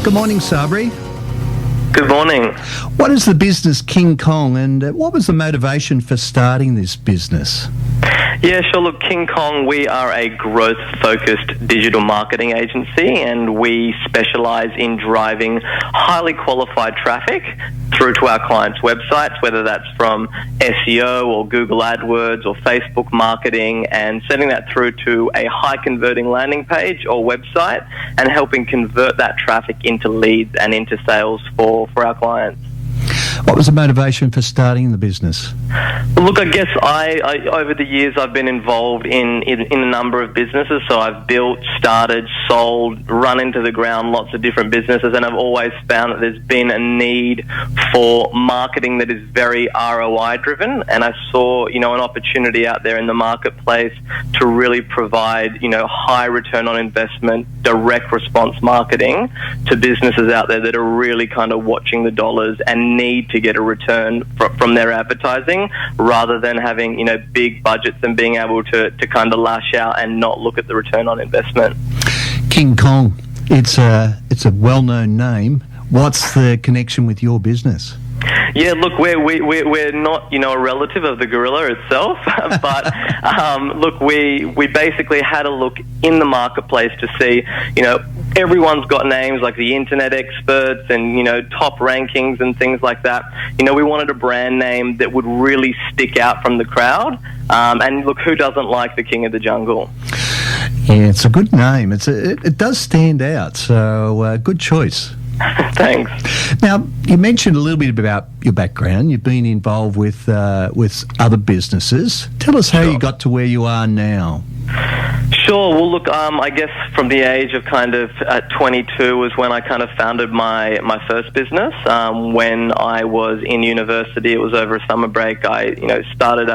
Good morning, Sabri. Good morning. What is the business King Kong, and what was the motivation for starting this business? Yeah, sure. Look, King Kong, we are a growth-focused digital marketing agency, and we specialise in driving highly qualified traffic through to our clients' websites, whether that's from SEO or Google AdWords or Facebook marketing, and sending that through to a high-converting landing page or website and helping convert that traffic into leads and into sales for our clients. What was the motivation for starting the business? Well, look, I guess I over the years I've been involved in a number of businesses. So I've built, started, sold, run into the ground lots of different businesses, and I've always found that there's been a need for marketing that is very ROI driven. And I saw, an opportunity out there in the marketplace to really provide, high return on investment, direct response marketing to businesses out there that are really kind of watching the dollars and need to get a return from their advertising, rather than having big budgets and being able to kind of lash out and not look at the return on investment. King Kong, it's a well-known name. What's the connection with your business? Yeah, look, we're not a relative of the gorilla itself, but look, we basically had a look in the marketplace to see everyone's got names like the internet experts and top rankings and things like that. We wanted a brand name that would really stick out from the crowd, and look, who doesn't like the King of the Jungle? Yeah, it's a good name. It does stand out, so good choice. Thanks. Now, you mentioned a little bit about your background. You've been involved with other businesses. Tell us how you got to where you are now. Sure. Well, look, I guess from the age of kind of 22 was when I kind of founded my first business. When I was in university, it was over a summer break. I started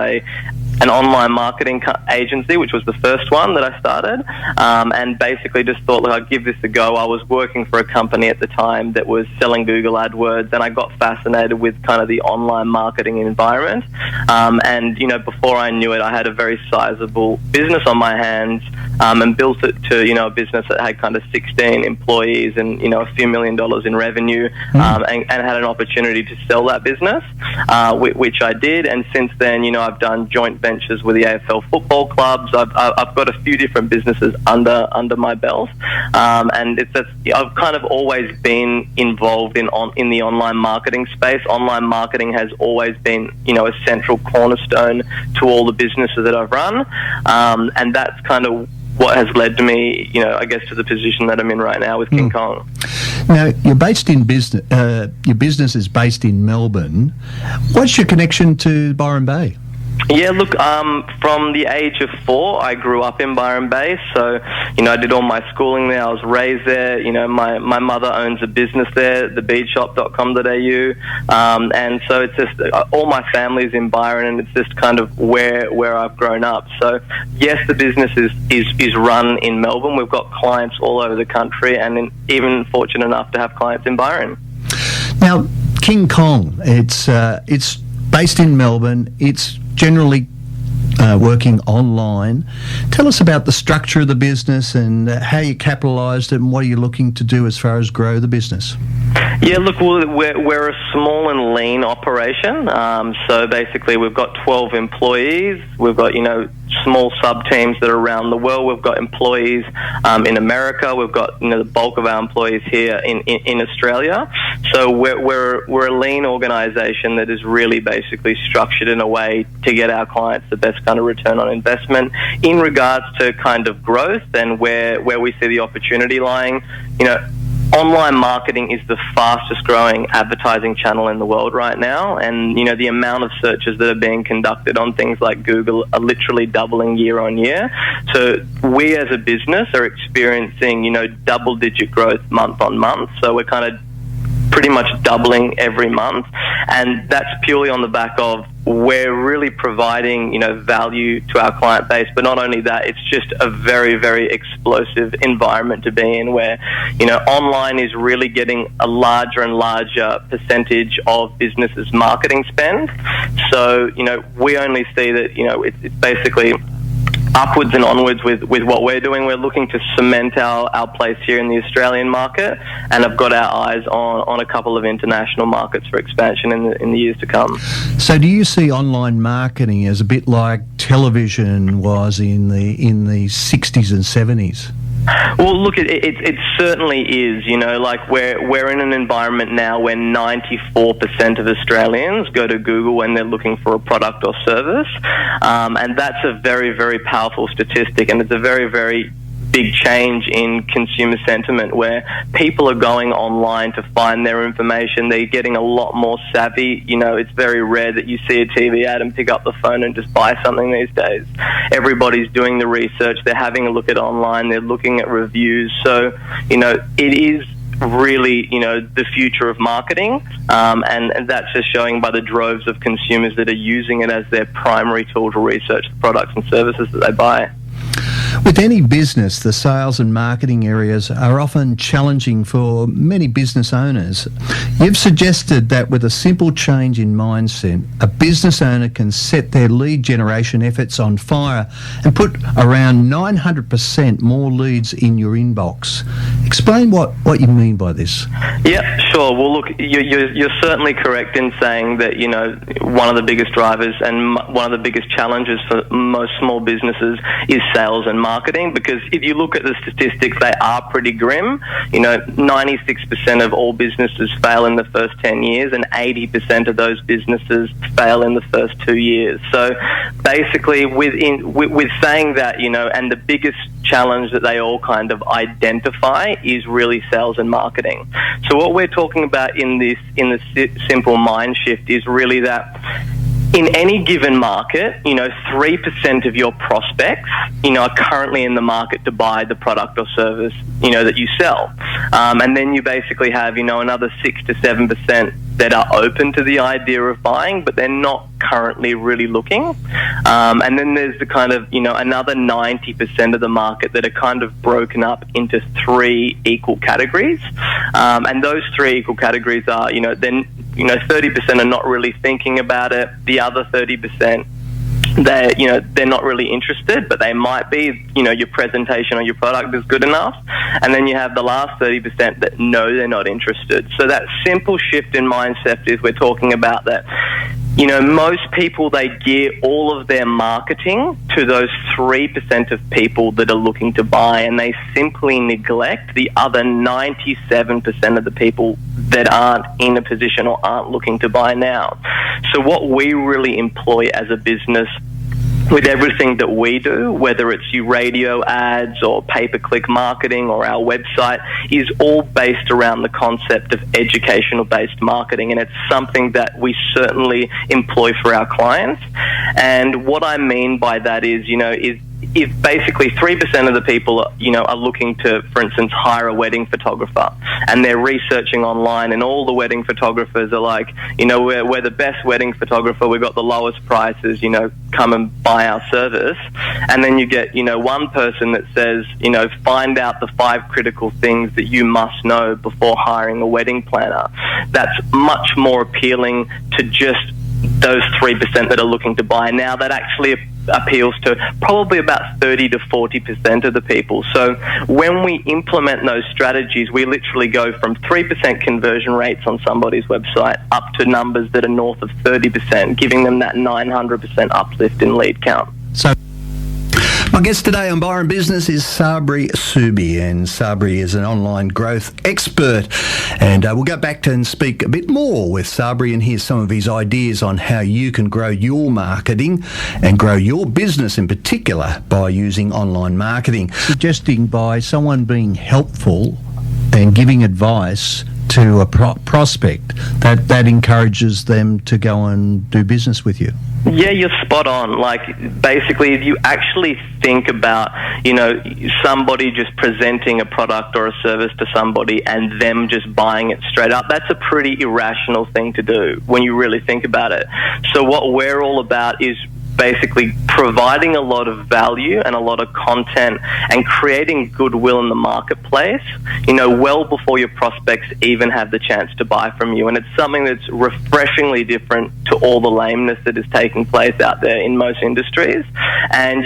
an online marketing agency, which was the first one that I started, and basically just thought, look, I'd give this a go. I was working for a company at the time that was selling Google AdWords, and I got fascinated with kind of the online marketing environment. And before I knew it, I had a very sizable business on my hands, and built it to a business that had kind of 16 employees and a few $1 million in revenue, and had an opportunity to sell that business, which I did. And since then, I've done joint ventures with the AFL football clubs. I've got a few different businesses under my belt, and I've kind of always been involved in the online marketing space. Online marketing has always been a central cornerstone to all the businesses that I've run, and that's kind of what has led to me, I guess, to the position that I'm in right now with King Kong. Now, you're based in business. Your business is based in Melbourne. What's your connection to Byron Bay? Yeah, look, from the age of 4, I grew up in Byron Bay. So, I did all my schooling there. I was raised there. My mother owns a business there, thebeadshop.com.au. And so it's just, all my family's in Byron, and it's just kind of where I've grown up. So, yes, the business is run in Melbourne. We've got clients all over the country, and even fortunate enough to have clients in Byron. Now, King Kong, it's based in Melbourne. It's generally working online. Tell us about the structure of the business and how you capitalised it, and what are you looking to do as far as grow the business? Yeah, look, we're a small and lean operation. So basically we've got 12 employees. We've got, small sub-teams that are around the world. We've got employees in America. We've got, the bulk of our employees here in Australia. So we're a lean organisation that is really basically structured in a way to get our clients the best kind of return on investment. In regards to kind of growth and where we see the opportunity lying, online marketing is the fastest growing advertising channel in the world right now, and the amount of searches that are being conducted on things like Google are literally doubling year on year. So we as a business are experiencing double-digit growth month on month. So we're kind of pretty much doubling every month, and that's purely on the back of we're really providing value to our client base. But not only that, it's just a very, very explosive environment to be in, where online is really getting a larger and larger percentage of businesses' marketing spend. So we only see that it's basically upwards and onwards with what we're doing. We're looking to cement our place here in the Australian market, and have got our eyes on a couple of international markets for expansion in the years to come. So do you see online marketing as a bit like television was in the 60s and 70s? Well, look, it certainly is. Like we're in an environment now where 94% of Australians go to Google when they're looking for a product or service, and that's a very, very powerful statistic, and it's a very, very big change in consumer sentiment where people are going online to find their information. They're getting a lot more savvy. It's very rare that you see a TV ad and pick up the phone and just buy something these days. Everybody's doing the research. They're having a look at online. They're looking at reviews. So, it is really, the future of marketing, and that's just showing by the droves of consumers that are using it as their primary tool to research the products and services that they buy. With any business, the sales and marketing areas are often challenging for many business owners. You've suggested that with a simple change in mindset, a business owner can set their lead generation efforts on fire and put around 900% more leads in your inbox. Explain what you mean by this. Yeah, sure. Well, look, you're certainly correct in saying that, one of the biggest drivers and one of the biggest challenges for most small businesses is sales and marketing, because if you look at the statistics, they are pretty grim. 96% of all businesses fail in the first 10 years, and 80% of those businesses fail in the first 2 years. So basically, with saying that, and the biggest challenge that they all kind of identify is really sales and marketing. So what we're talking about in the simple mind shift is really that in any given market, 3% of your prospects, are currently in the market to buy the product or service, that you sell. And then you basically have, another 6 to 7% that are open to the idea of buying, but they're not currently really looking. And then there's the kind of, another 90% of the market that are kind of broken up into 3 equal categories. And those 3 equal categories are, then 30% are not really thinking about it. The other 30%, they're not really interested, but they might be. Your presentation or your product is good enough. And then you have the last 30% that know they're not interested. So that simple shift in mindset is we're talking about that. Most people, they gear all of their marketing to those 3% of people that are looking to buy, and they simply neglect the other 97% of the people that aren't in a position or aren't looking to buy now. So what we really employ as a business with everything that we do, whether it's your radio ads or pay-per-click marketing or our website, is all based around the concept of educational-based marketing, and it's something that we certainly employ for our clients. And what I mean by that is, if basically 3% of the people, are looking to, for instance, hire a wedding photographer, and they're researching online, and all the wedding photographers are like, we're the best wedding photographer, we've got the lowest prices, come and buy our service. And then you get, one person that says, find out the 5 critical things that you must know before hiring a wedding planner. That's much more appealing to just those 3% that are looking to buy. Now that actually appeals to probably about 30 to 40% of the people. So when we implement those strategies, we literally go from 3% conversion rates on somebody's website up to numbers that are north of 30%, giving them that 900% uplift in lead count. So my guest today on Byron Business is Sabri Suby, and Sabri is an online growth expert. And we'll go back to and speak a bit more with Sabri and hear some of his ideas on how you can grow your marketing and grow your business in particular by using online marketing. Suggesting by someone being helpful and giving advice to a prospect, that encourages them to go and do business with you. Yeah, you're spot on. Like, basically, if you actually think about, somebody just presenting a product or a service to somebody and them just buying it straight up, that's a pretty irrational thing to do when you really think about it. So what we're all about is basically providing a lot of value and a lot of content and creating goodwill in the marketplace, well before your prospects even have the chance to buy from you. And it's something that's refreshingly different to all the lameness that is taking place out there in most industries. And,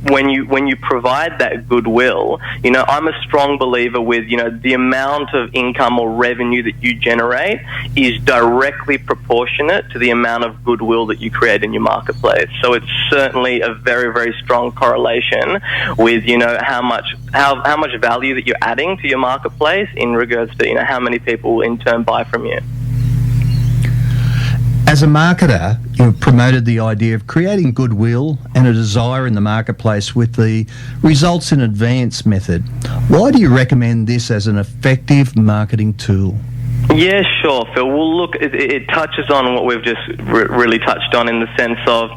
when you provide that goodwill, I'm a strong believer with, the amount of income or revenue that you generate is directly proportionate to the amount of goodwill that you create in your marketplace. So it's certainly a very, very strong correlation with, how much value that you're adding to your marketplace in regards to, how many people in turn buy from you. As a marketer, you've promoted the idea of creating goodwill and a desire in the marketplace with the results in advance method. Why do you recommend this as an effective marketing tool? Yeah, sure, Phil. Well, look, it touches on what we've just really touched on in the sense of,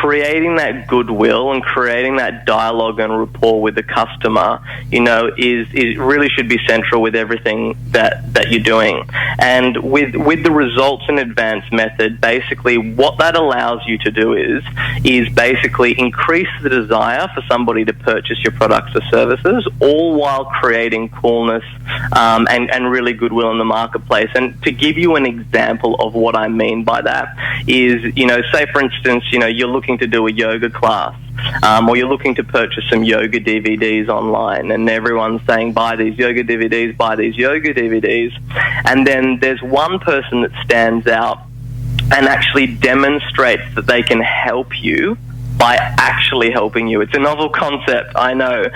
creating that goodwill and creating that dialogue and rapport with the customer, is really should be central with everything that you're doing. And with the results in advance method, basically what that allows you to do is basically increase the desire for somebody to purchase your products or services, all while creating coolness and really goodwill in the marketplace. And to give you an example of what I mean by that is, say for instance, you're looking to do a yoga class, or you're looking to purchase some yoga DVDs online, and everyone's saying, buy these yoga DVDs, buy these yoga DVDs. And then there's one person that stands out and actually demonstrates that they can help you by actually helping you. It's a novel concept, I know.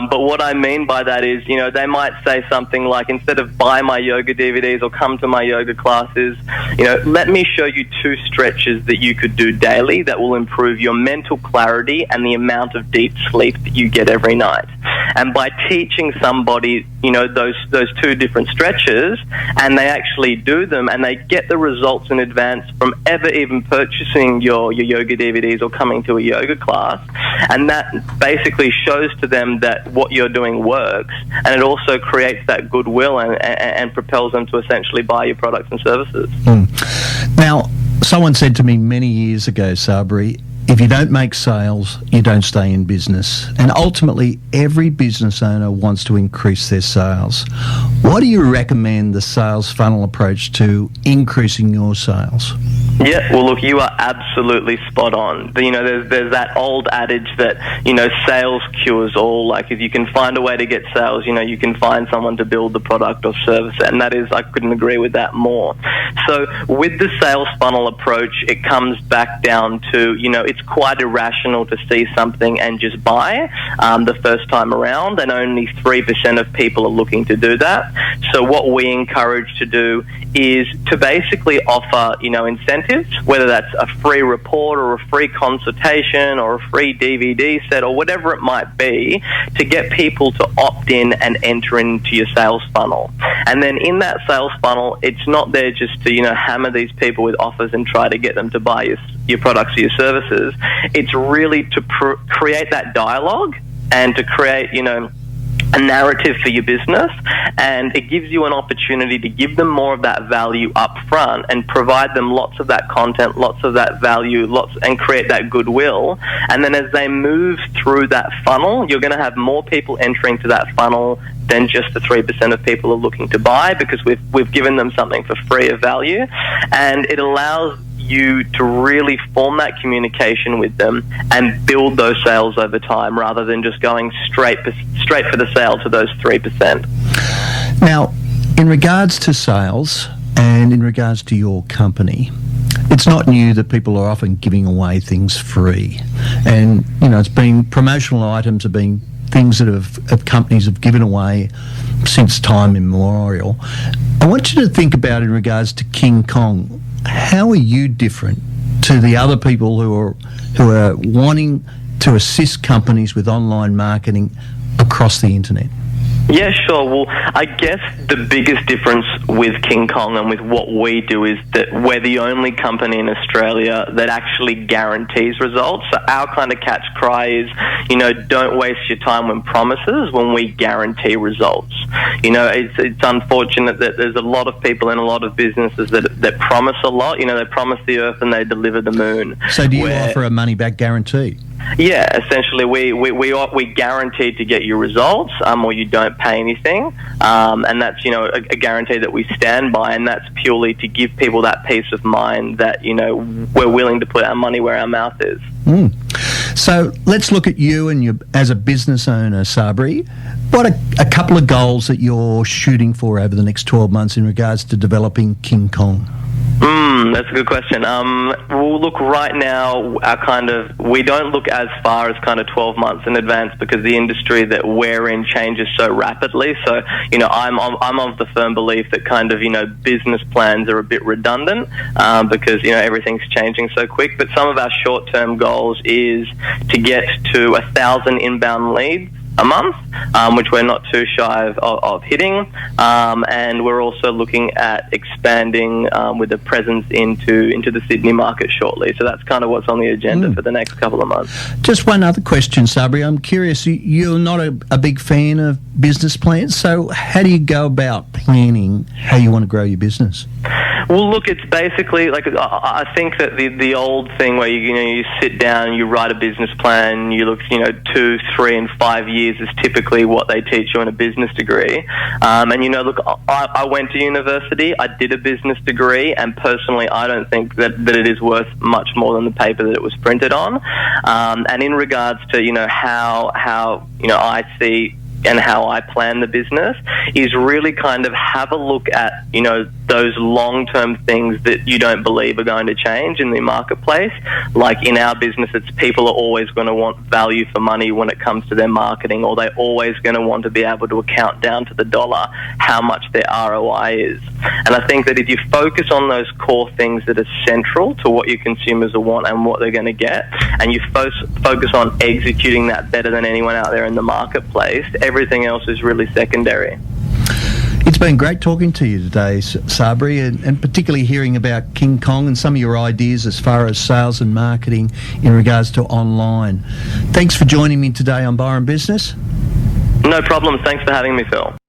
But what I mean by that is, they might say something like, instead of buy my yoga DVDs or come to my yoga classes, let me show you 2 stretches that you could do daily that will improve your mental clarity and the amount of deep sleep that you get every night. And by teaching somebody, those 2 different stretches, and they actually do them and they get the results in advance from ever even purchasing your yoga DVDs or coming to a yoga class, and that basically shows to them that what you're doing works, and it also creates that goodwill and propels them to essentially buy your products and services. Now, someone said to me many years ago, Sabri, if you don't make sales, you don't stay in business. And ultimately, every business owner wants to increase their sales. Why do you recommend the sales funnel approach to increasing your sales? Yeah, well, look, you are absolutely spot on. There's that old adage that, sales cures all. Like, if you can find a way to get sales, you can find someone to build the product or service. And that is, I couldn't agree with that more. So with the sales funnel approach, it comes back down to, it's quite irrational to see something and just buy the first time around, and only 3% of people are looking to do that. So what we encourage to do is to basically offer, incentives, whether that's a free report or a free consultation or a free DVD set or whatever it might be, to get people to opt in and enter into your sales funnel. And then in that sales funnel, it's not there just to, hammer these people with offers and try to get them to buy your products or your services. It's really to create that dialogue and to create, a narrative for your business, and it gives you an opportunity to give them more of that value up front and provide them lots of that content, lots of that value, and create that goodwill. And then as they move through that funnel, you're going to have more people entering to that funnel than just the 3% of people are looking to buy, because we've given them something for free of value, and it allows you to really form that communication with them and build those sales over time, rather than just going straight for the sale to those 3%. Now, in regards to sales and in regards to your company, it's not new that people are often giving away things free, and it's been promotional items have been things that have companies have given away since time immemorial. I want you to think about in regards to King Kong. How are you different to the other people who are wanting to assist companies with online marketing across the internet? Yeah, sure. Well, I guess the biggest difference with King Kong and with what we do is that we're the only company in Australia that actually guarantees results. So our kind of catch cry is, don't waste your time with promises when we guarantee results. You know, it's unfortunate that there's a lot of people in a lot of businesses that promise a lot. You know, they promise the earth and they deliver the moon. So do you offer a money-back guarantee? Yeah, essentially, we guarantee to get you results, or you don't pay anything, and that's, you know, a guarantee that we stand by, and that's purely to give people that peace of mind that, you know, we're willing to put our money where our mouth is. So let's look at you and you as a business owner, Sabri. What are a couple of goals that you're shooting for over the next 12 months in regards to developing King Kong? That's a good question. We'll look right now, we don't look as far as kind of 12 months in advance because the industry that we're in changes so rapidly. So, you know, I'm of the firm belief that kind of, you know, business plans are a bit redundant because, you know, everything's changing so quick. But some of our short-term goals is to get to 1,000 inbound leads a month, which we're not too shy of hitting, and we're also looking at expanding with a presence into the Sydney market shortly. So that's kind of what's on the agenda for the next couple of months. Just one other question, Sabri. I'm curious, you're not a big fan of business plans, so how do you go about planning how you want to grow your business? Well, look, it's basically like, I think that the old thing where you sit down and you write a business plan, you look 2, 3 and 5 years is typically what they teach you in a business degree. And look, I went to university, I did a business degree, and personally I don't think that it is worth much more than the paper that it was printed on. And in regards to how I see and how I plan the business is really kind of have a look at, those long-term things that you don't believe are going to change in the marketplace. Like in our business, it's people are always going to want value for money when it comes to their marketing, or they're always going to want to be able to account down to the dollar how much their ROI is. And I think that if you focus on those core things that are central to what your consumers want and what they're going to get, and you focus on executing that better than anyone out there in the marketplace, everything else is really secondary. It's been great talking to you today, Sabri, and particularly hearing about King Kong and some of your ideas as far as sales and marketing in regards to online. Thanks for joining me today on Byron Business. No problem. Thanks for having me, Phil.